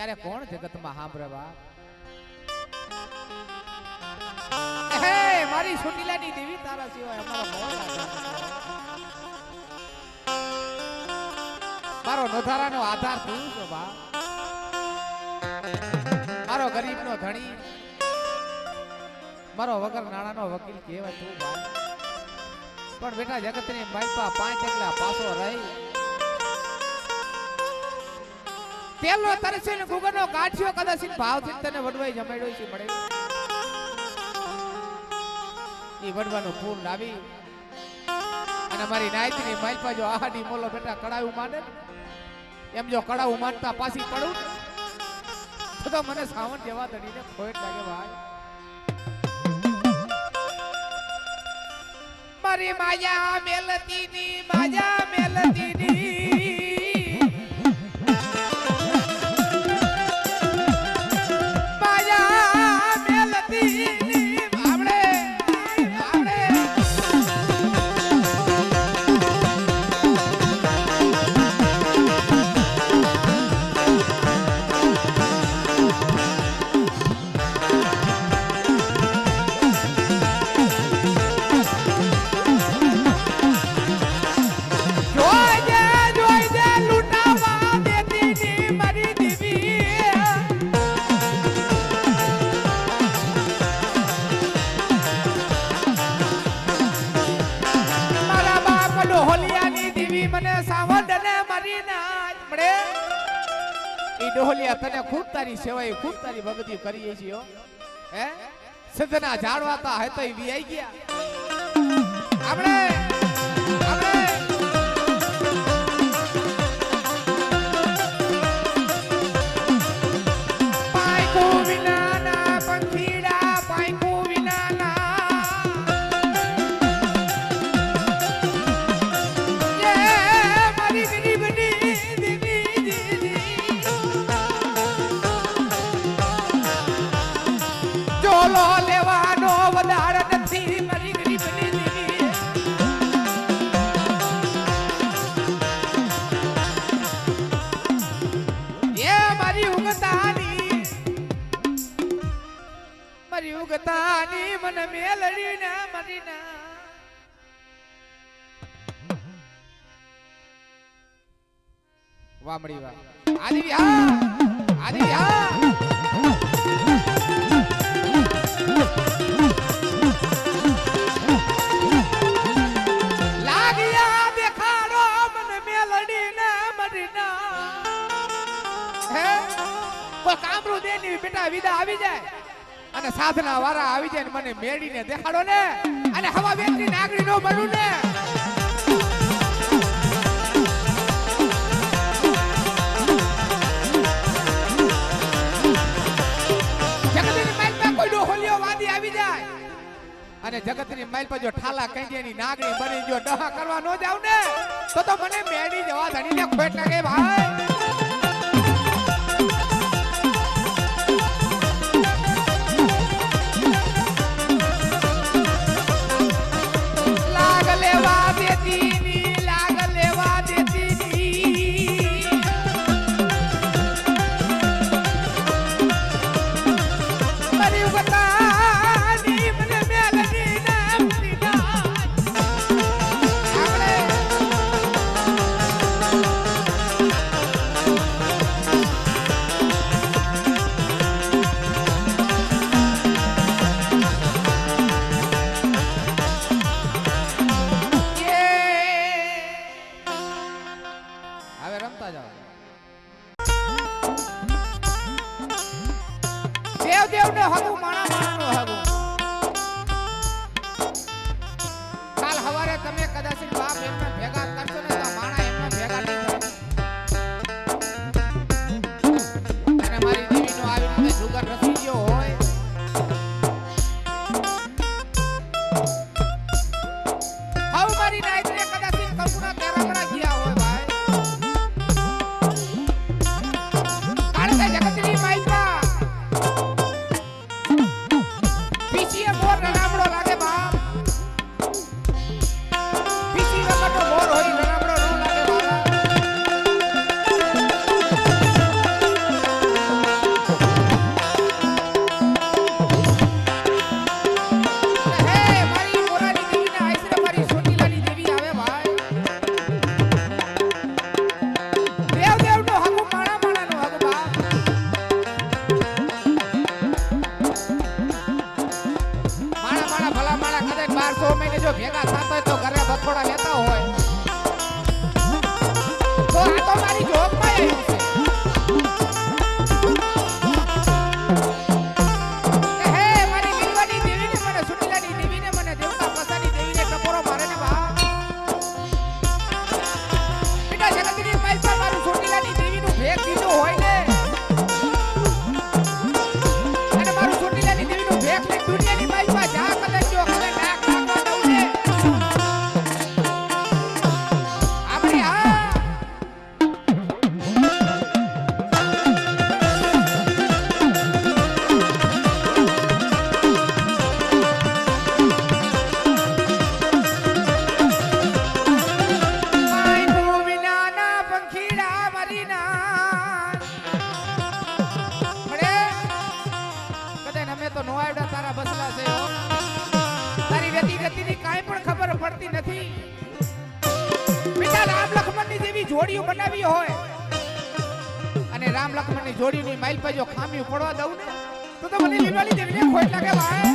ત્યારે કોણ જગતમાં સાંભળે બાપ? હે મારી સુટીલાની દેવી તારા સિવાય અમારો મારો નોધારાનો આધાર તું છો બા, મારો ગરીબનો ધણી, મારો વગર નાણાનો વકીલ કહેવાય તું બા. પણ બેટા જગતની માલપા 5 એકલા પાસો રહી તેલનો તરસીને ગુગરનો કાઢ્યો કદાચિન ભાવથી તને વડવાઈ જમાડ્યો છે મળે ઈ વડવાનું ફૂલ લાવી અને મારી નાયતીની માલપા જો આહાડી મોલો બેટા કડાવું માંડે એમ જો કડાવું માંડતા પાછી પડું તો મને સાવણ જેવા ધડીને ખોટ લાગે ભાઈ. મારી માયા મેલતીની માયા મેલતીની ડોહલિયા તને ખૂબ તારી સેવાય ખૂબ તારી ભક્તિ કરીએ છીએ હે સદના જાળવાતા હે તો ઈ વી ગયા આપણે પાઈકો વિનાના પંખીડા પાઈકો વિનાના જે મારી ગરીબની ચોલો લેવાનો વધાર નથી મારી ગરીબની દેવી. એ મારી ઉગતાની મને મેલડી ના મારી ના વામડી વા આદિ વિહા લાગિયા દેખાડો મને મેલડી ના મરીના હે કોઈ કામરું દેની બેટા વિદા આવી જાય અને સાધના વાળા આવી જાય ને મને મેળીને દેખાડો ને અને હવા વેચની નાગરી નો બનું ને અને જગતની માઇલ પર જો ઠાલા કઈજેની નાગણી બની જો ડહા કરવા નો જાવ ને તો મને મેડી જવા ધણીને ખોટ લાગે ભાઈ. લાગ લેવા દેતી ની લાગ લેવા દેતી ની મારી ઉગતા દેવ ને હગું માણા માણાનો હગું કાલ હવારે તમે કદાચ બાપ એમને ભેગા કરશો ને તો માણા એમને ભેગા નહીં થાય અને મારી દેવીનો આવી રીતે જુગાર રસી ગયો હોય હવે મારી નાઈતને કદાચ કંકુના કેરામડા ગયા હોય ભાઈ કારણ કે જગતની માઈપા પીછીએ મોર નામડો લાગે બાપ પીછી વગરનો મોર હોય જોડીઓ બનાવી હોય અને રામ લક્ષ્મણની જોડીની માઇલ પર જો ખામી પડવા દઉં ને તો મને લીલવાલી દેવીને ખોટ લાગે ભાઈ.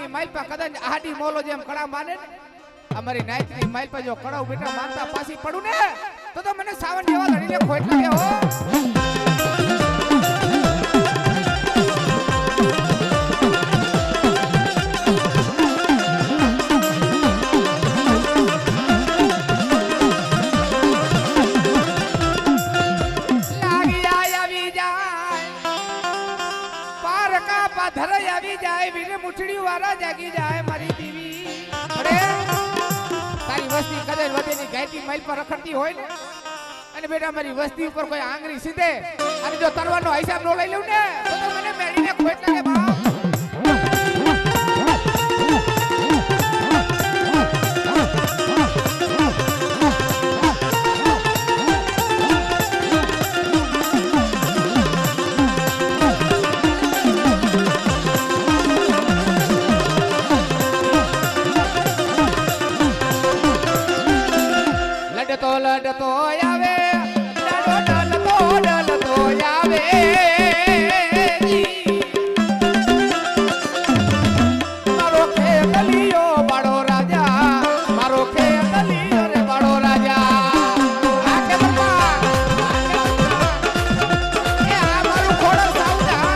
માઇલ પર કદાચ આડી મોલો જેમ કડા માને ને અમારી નાઈટની માઇલ પર જો કડાવ બેટા મારતા પાછી પડું ને તો મને સાવન જેવા લડીને ખોટ લાગે હો. મુઠડી વાળા જાગી જાય મારી દેવી. અરે તારી વસ્તી કદાચ વધેની ગાયતી માઇલ પર રખડતી હોય ને અને બેટા મારી વસ્તી ઉપર કોઈ આંગળી સીધે અને જો તરવાનો હિસાબ નો લઈ લઉં ને તો મને મેળીને ખોટ લાગે બાપ. લડતો આવે ડલતો આવે મારો ખેતલિયો બાળો રાજા મારો ખેતલિયો રે બાળો રાજા. આ કે બાપા એ આ મારું ખોડલ સાઉદા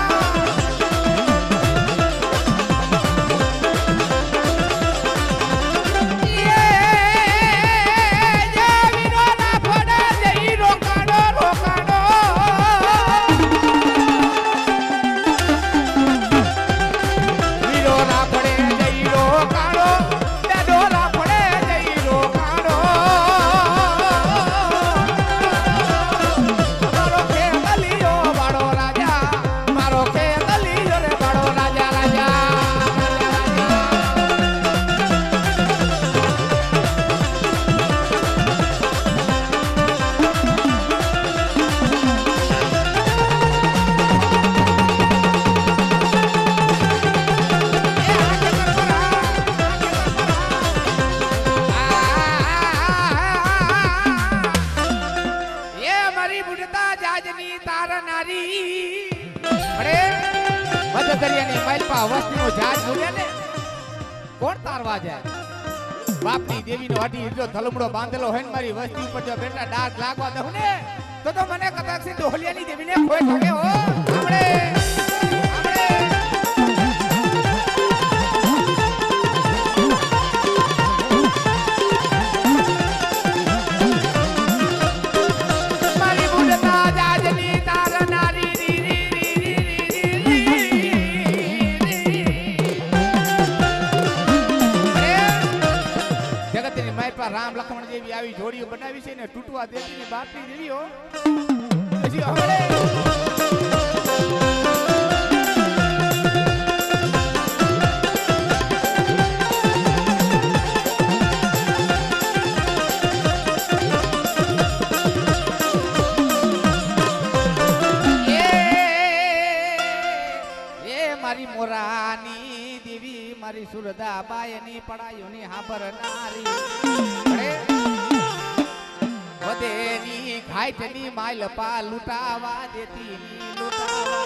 વસ્તીનો જાજ બોલ્યા ને કોણ તારવા જાય. બાપની દેવીનો અઢી એટલો થલમડો બાંધેલો હોય ને મારી વસ્તી ઉપર જો બેટા ડાઘ લાગવા દઉં ને તો મને કદાચ ડોહલિયાની દેવીને ખોટ લાગે હો. આપણે મારી બુડતા જાજની તાર નારી રામ લક્ષ્મણ જેવી આવી જોડીઓ બનાવી છે ને તૂટવા દેતી ને બાપની દેવીઓ પછી હવે મારી મોરાની દેવી મારી સુરદા બાયની પડાયોની હાબર નારી વધેની ઘાટની માઇલ પા લૂટાવા દેતી લૂટાવા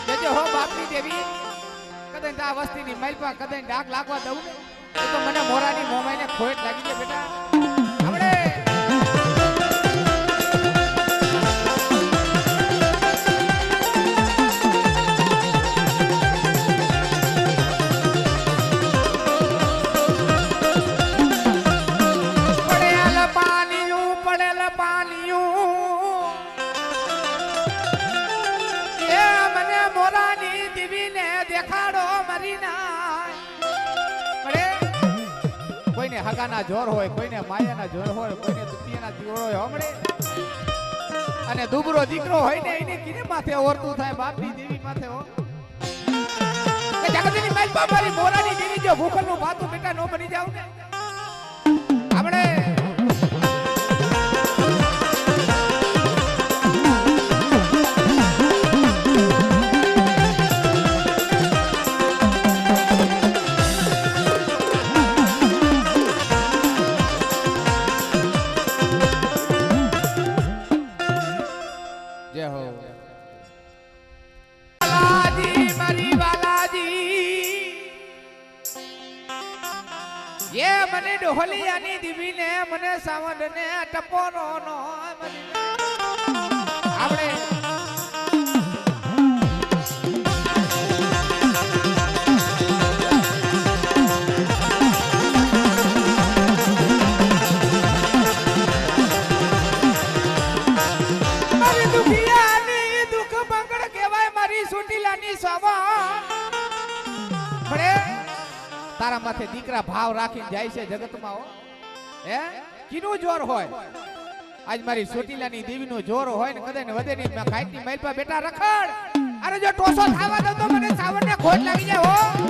જજો હો બાપની દેવી કદાચ આ વસ્તીની માઇલ પા કદાચ ડાક લાગવા દઉં તો મને મોરાની મોમાઈને ખોટ લાગી જાય બેટા. આપણે હગાના જોર હોય કોઈને માયાના જોર હોય કોઈને દુનિયાના જોર હોય હમણે અને દુબરો દીકરો હોય ને એને કિને માથે ઓરતું થાય બાપની દેવી માથે હો. અને જગતની માલપા મારી મોરાની દેવી જો ભૂખલનું ભાતું બેટા નો બની જાવ ને આપણે જય હો વાલાજી મારી વાલાજી ये मने डोहलियानी दीवी ने मने सावंड ने टपोरो नो આપણે મારી દુખિયાની દુખ બંગડ કહેવાય મારી સુટીલાની સવા પડે તારા માથે દીકરા ભાવ રાખીને જાય છે જગતમાં હો હે કીનું જોર હોય આજ મારી સોટીલાની દેવીનો જોર હોય ને કદે ને વધે ની ખાઈની મૈલપા બેટા રખડ અરે જો ટોસો થાવા દો તો મને સાવરને ખોટ લાગી જાય હો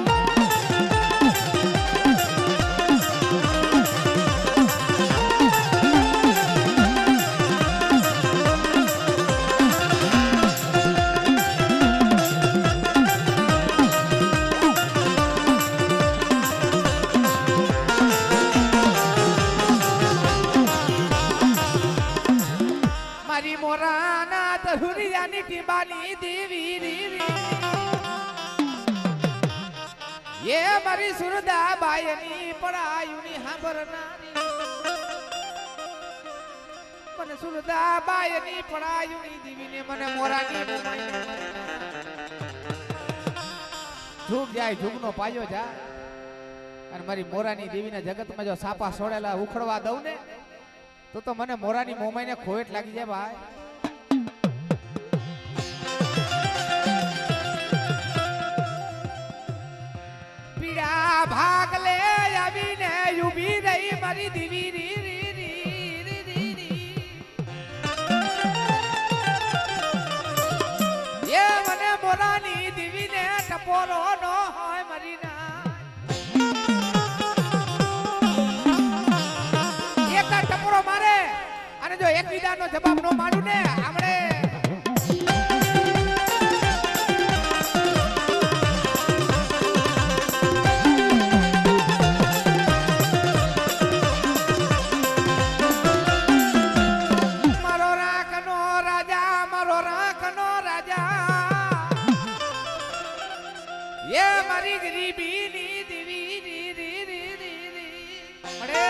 મોરાના તરુરિયાની ટીબાની દેવી રીવી ये મારી સુરદા બાયની પડાયુની હાંભરનારી મને સુરદા બાયની પડાયુની દેવીને મને મોરાની ઝૂક જાય ઝૂકનો પાયો જા અને મારી મોરાની દેવીના જગતમાં જો સાપા છોડેલા ઉખડવા દઉં ને તો મને મોરાની મોમાઈને ખોટ લાગી જાય ભાઈ પીડા ભાગ લે આવીને ઊભી રહી મારી દેવી રી રી રી રી રી એ મને મોરાની દેવીને ટપોરો નો હોય મારી ના ટપોરો મારે અને જો એક વિધાનો જવાબ નો મારું ને આપણે મારો રાખનો રાજા એ મારી ગરીબીની દેવી રી રી રી રી મળે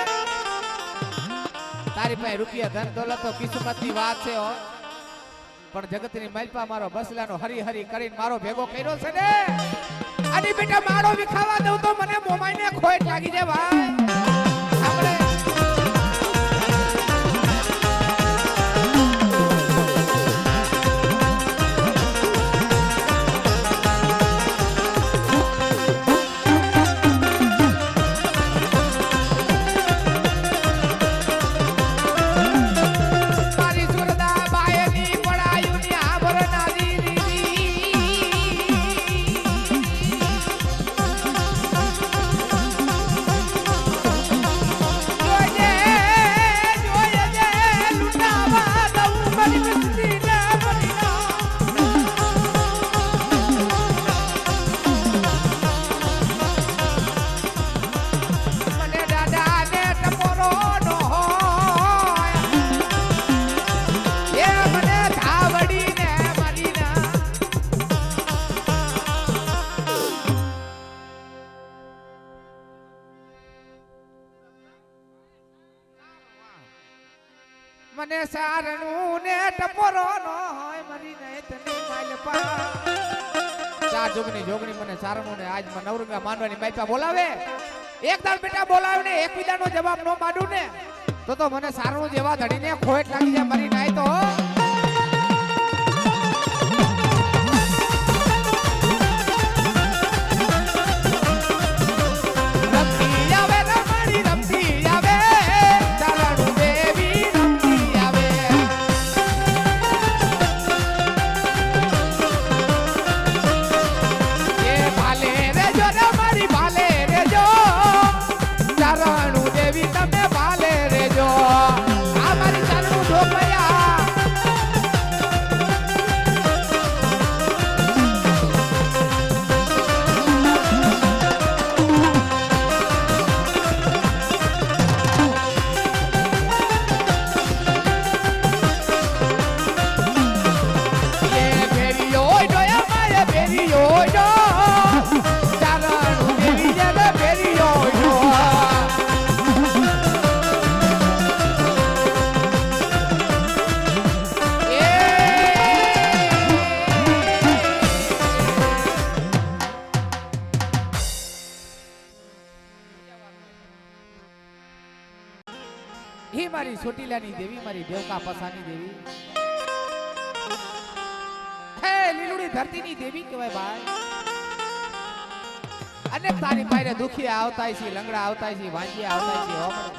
તારી પાસે રૂપિયા ધન દોલત તો કિસ્મતની વાત છે હો પણ જગતની માલપા મારો બસલાનો હરી હરી કરીને મારો ભેગો કર્યો છે ને આની બેટા મારો વિખાવા દઉં તો મને મોમાઈને ખોટ લાગી જાય ભાઈ આપણે મને સારણું ને ટપોરો નો હોય મરી ને તને માલપા ચાર જોગની મને સારણું ને આજ નવરંગા માનવાની માલપા બોલાવે એક દાડ બેટા બોલાવે ને એક વિદાનો જવાબ નો માંડું ને તો મને સારણું જેવા ધડીને ખોટ લાગી જાય મરી નાય તો ભાલે રે હે મારી ચોટીલાની દેવી, મારી દેવકા પસાની દેવી, હે લીલુડી ધરતીની દેવી કહેવાય ભાઈ. અનેક તારી પાસે દુખિયા આવતા છે, લંગડા આવતા છે, વાંજિયા આવતા છે, હોમડે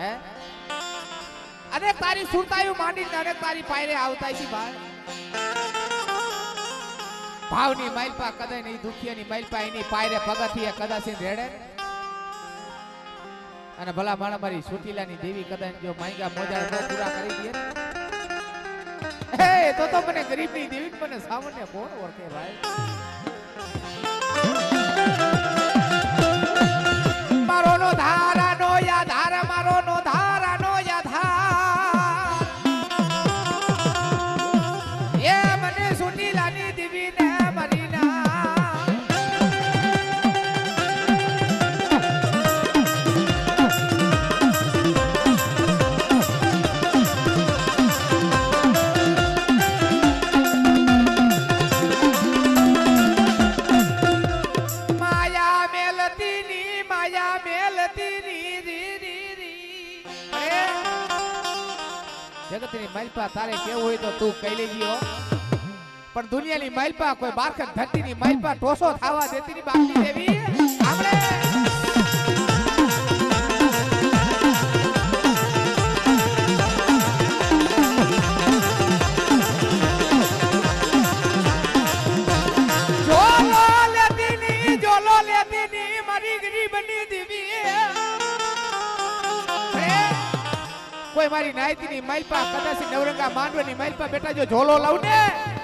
હે અનેક તારી સુરતાયું માંડીને અનેક તારી પાયરે આવતા છે ભાઈ. ભાવની માલપા કદાય નહીં, દુખિયાની માલપા એની પાયરે પગથિયે કદાચ રેડે. અને ભલા માણા મારી ચોટીલાની દેવી કદાચ જો માયગા મોજા નો પૂરા કરી દે હે તો મને ગરીબની દેવી મને સામાન્ય કોણ ઓળખે ભાઈ. મારો નો ધારા નો યાધાર, મારો નો ધારા નો યાધાર, એ મને ચોટીલાની દેવી ને મરી ના. જગતની માલપા તારે કેવું હોય તો તું કહી લેજી હો, પણ દુનિયાની માલપા કોઈ બારખત ધરતીની માલપા ટોસો થાવા દેતી ની બાકી દેવી આપણે. જોલો લેતી ની મારી ગરીબની દેવી, કોઈ મારી નાયતીની માલપા કદાચ નવરંગા માંડવાની માલપા બેટા જો ઝોલો લાવ ને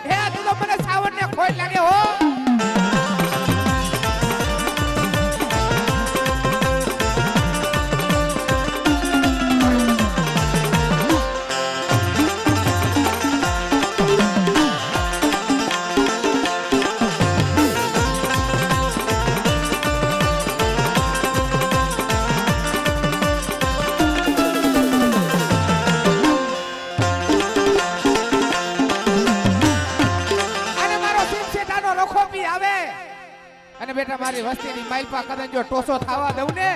હે તું તો મને સાવન ને ખોટ લાગે હો. અને બેટા મારી વસ્તીની માલપા કદાચ જો ટોસો થાવા દઉં ને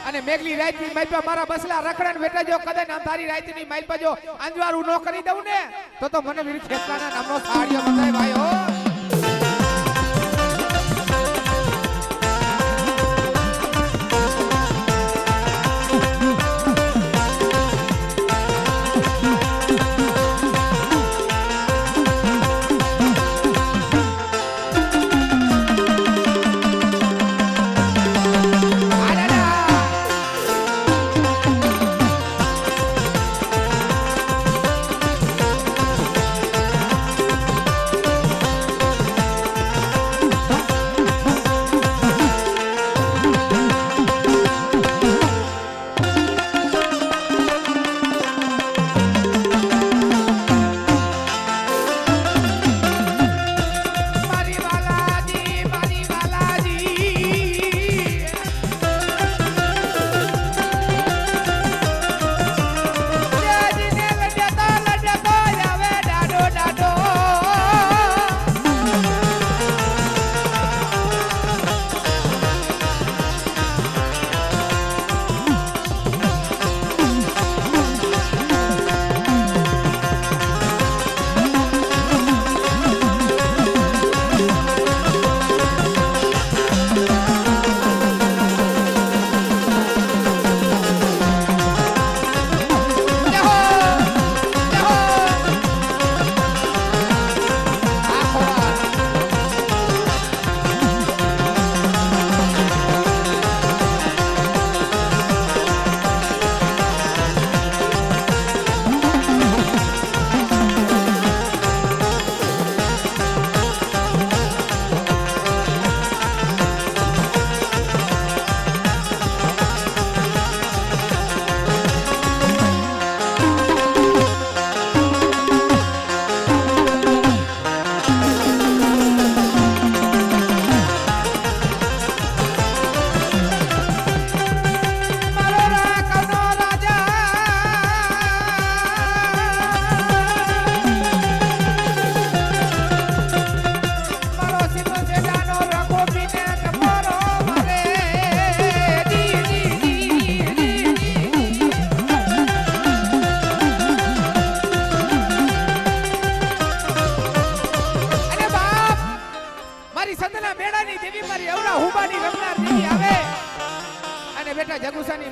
અને મેઘલી રાતની માલપા મારા બસલા રખડે ને બેટા જો કદાચ અંધારી રાતની માલપા જો અંજવાળું ન કરી દઉં ને તો મને વીર ખેતલાના નામનો સાડીઓ બતાય ભાઈ હો.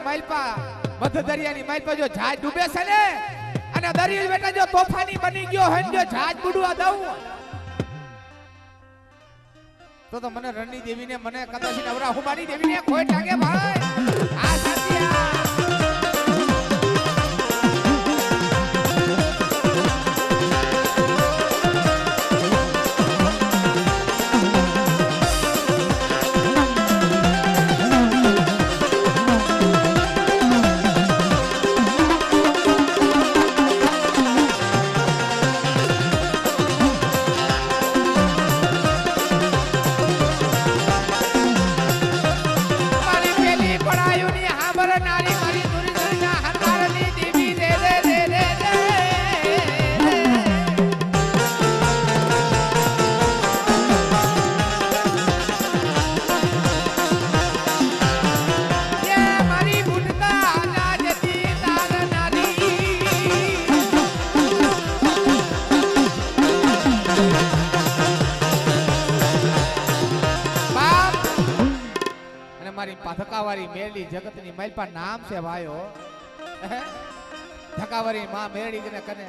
માલપા મધ દરિયાની માલપા જો જહાજ ડૂબે છે ને અને દરિયો બેટા જો તોફાની બની ગયો હોય જો જહાજ બુડવા દઉં તો મને રણની દેવીને મને કદાચ નવરા હુમાની દેવીને ખોટ લાગે ભાઈ આ સાચી ધકાવારી મેરડી જગતની માલપા નામ છે ભાઈઓ ધકાવારી માં મેરડી કને કને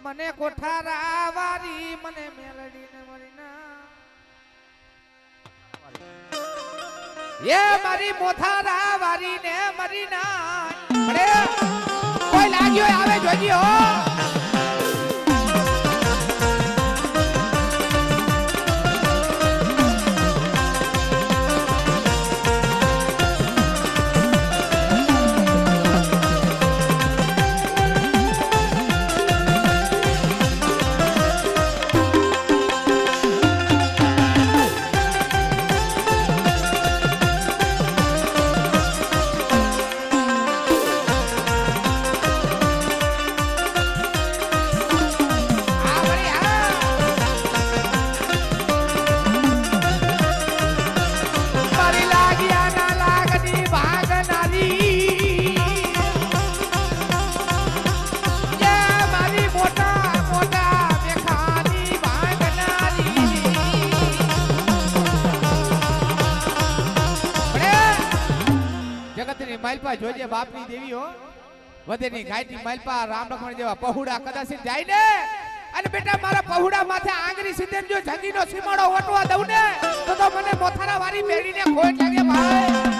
મને કોઠારા વારી મને મેરડી ને મરીના એ મારી મોથારા વારી ને મરીના અરે કોઈ લાગ્યો આવે જોજી હો માલપા જોજે બાપની દેવી હો વધેની ગાયની માલપા રામ લક્ષ્મણ જેવા પહુડા કદાચ જાય ને અને બેટા મારા પહુડા માથે આંગરી સીધે જો જંગીનો સીમાડો ઓટવા દઉં ને તો મને મોથારા વાળી મેળીને ખોટ લાગે ભાઈ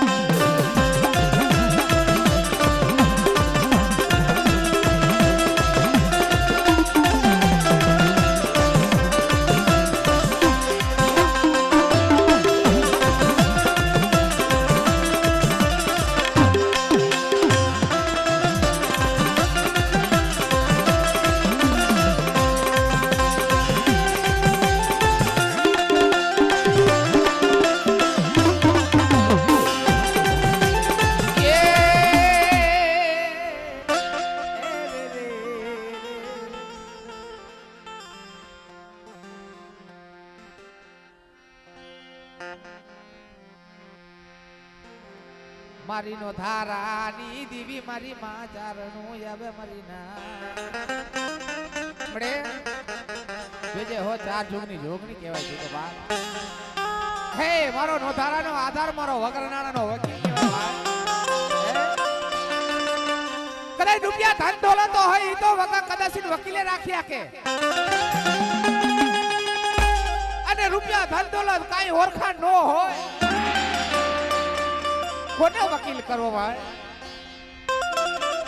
મારી નો ધારાની દેવી મારી માં ચારણું આવે મારી ના મળે જોજે હો ચાર જોગની જોગની કહેવાય છે કે બા હે મારો નો ધારાનો આધાર મારો વગરનાણાનો વકીલ કહેવાય કદાચ રૂપિયા ધન દોલત હોય તો વગર કદાચ વકીલે રાખ્યા કે અને રૂપિયા ધન દોલત કાઈ ઓળખાણ ન હોય કોને વકીલ કરવો ભાઈ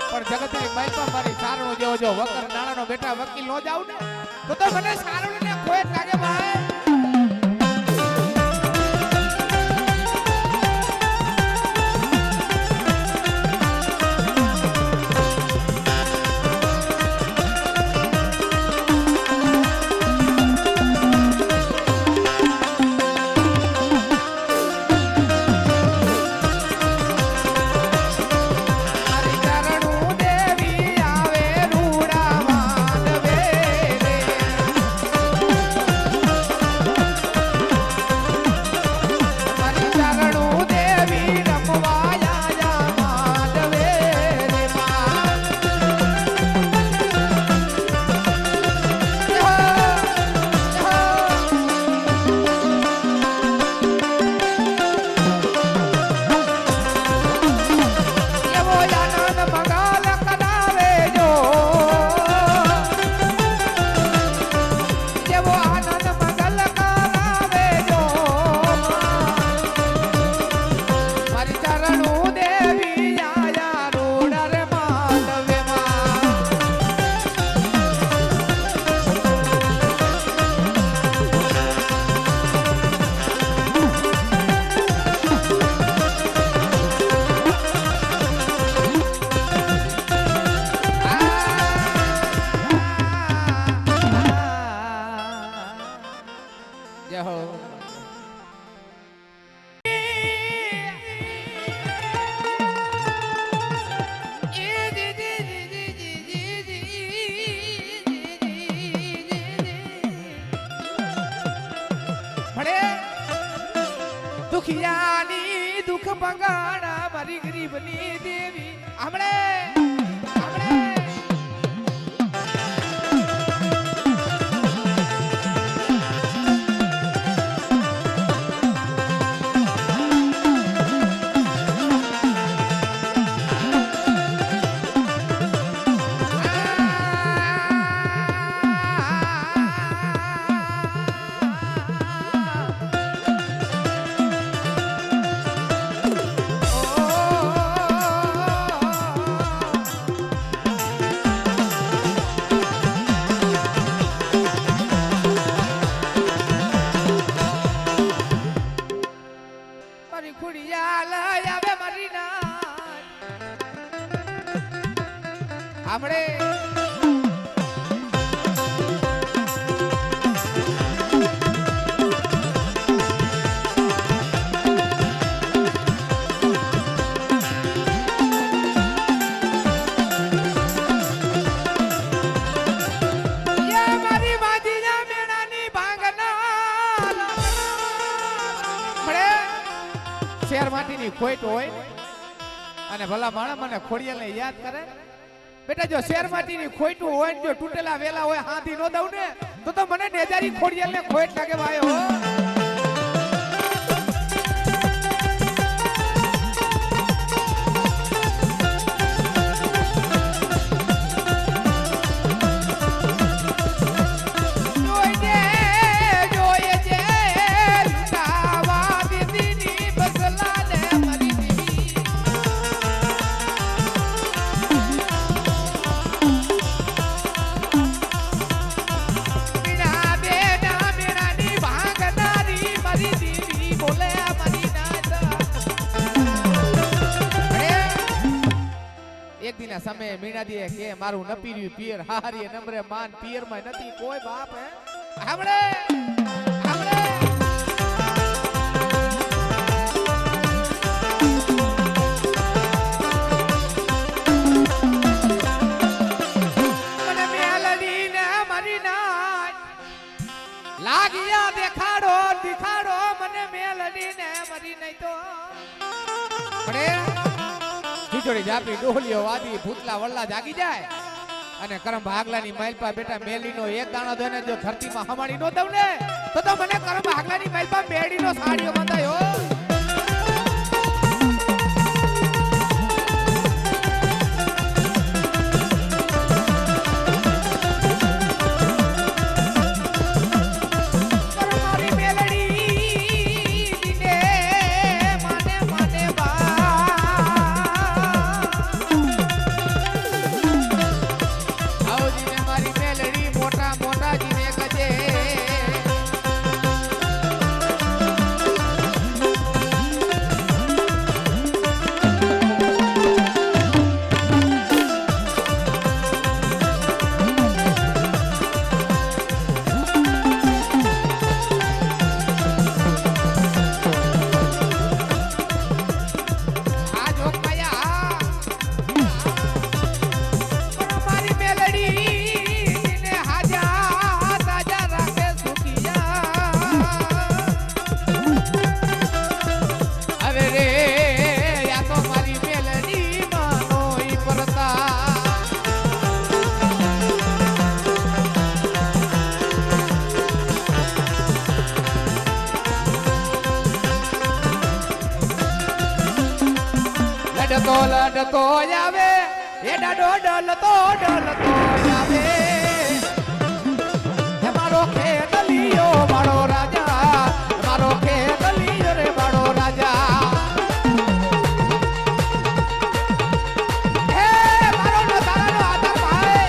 પણ જગતની માલપા મારી સારણો જેવો જો વગર નાણાનો બેટા વકીલ નો જાવ ને તો મને સારણને ખોટ લાગે ભાઈ જય હો દુખિયાની દુઃખ ભંગાણા મારી ગરીબની દેવી હમણે આપણે શેર માટીની ખોટ હોય અને ભલા માણસ મને ખોડિયાલને યાદ કરે બેટા જો શેર માટીની ખોટું હોય ને જો તૂટેલા વેલા હોય હાથી નો દઉં ને તો મને નેજારી ખોડિયાલને ખોટ લાગે ભાઈ હો સમય મીણા દે કે મારું નપીર્યું પિયર હારી નંબરે માન પિયર માં નથી કોઈ બાપ હે આપણે મને મેલડી ને મારી નાય લાગિયા દેખાડો મને મેલડી ને મારી નહીં તો ખીચડી જાપી ડોહલીઓ વાદી ભૂતલા વલ્લા જાગી જાય અને કરમ ભાગલાની માલપા બેટા મેલીનો એક દાણો દઈને જો ધરતીમાં હમાડી નો દઉં ને તો મને કરમ ભાગલાની માલપા મેડીનો સાડીઓ બંધાયો લડતો આવે એ ડાડો ડલતો આવે હે મારો ખેતલિયો મારો રાજા મારો ખેતલિયો રે મારો રાજા હે મારો નો તારાનો આધાર ભાઈ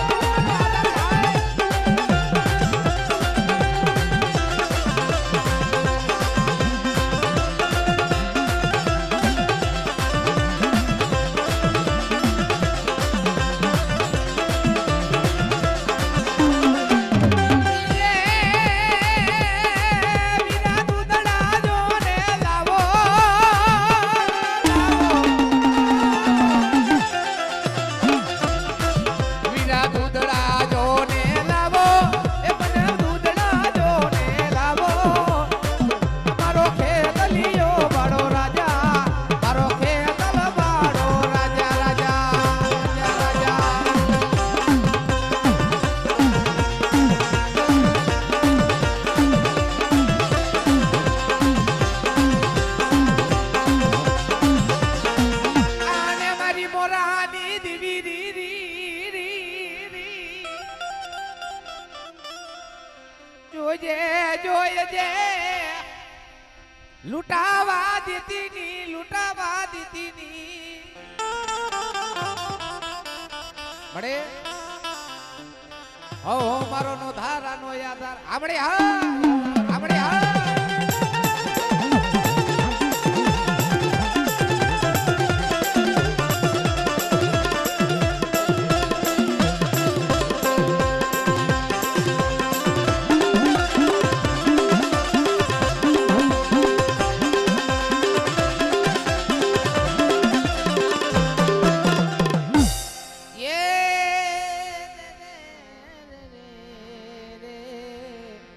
લૂંટાવા દેતી ની લૂંટાવા દેતી ની મળે હો મારો નો ધારાનો યાદાર આમડે હા આમડે હા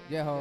જય હો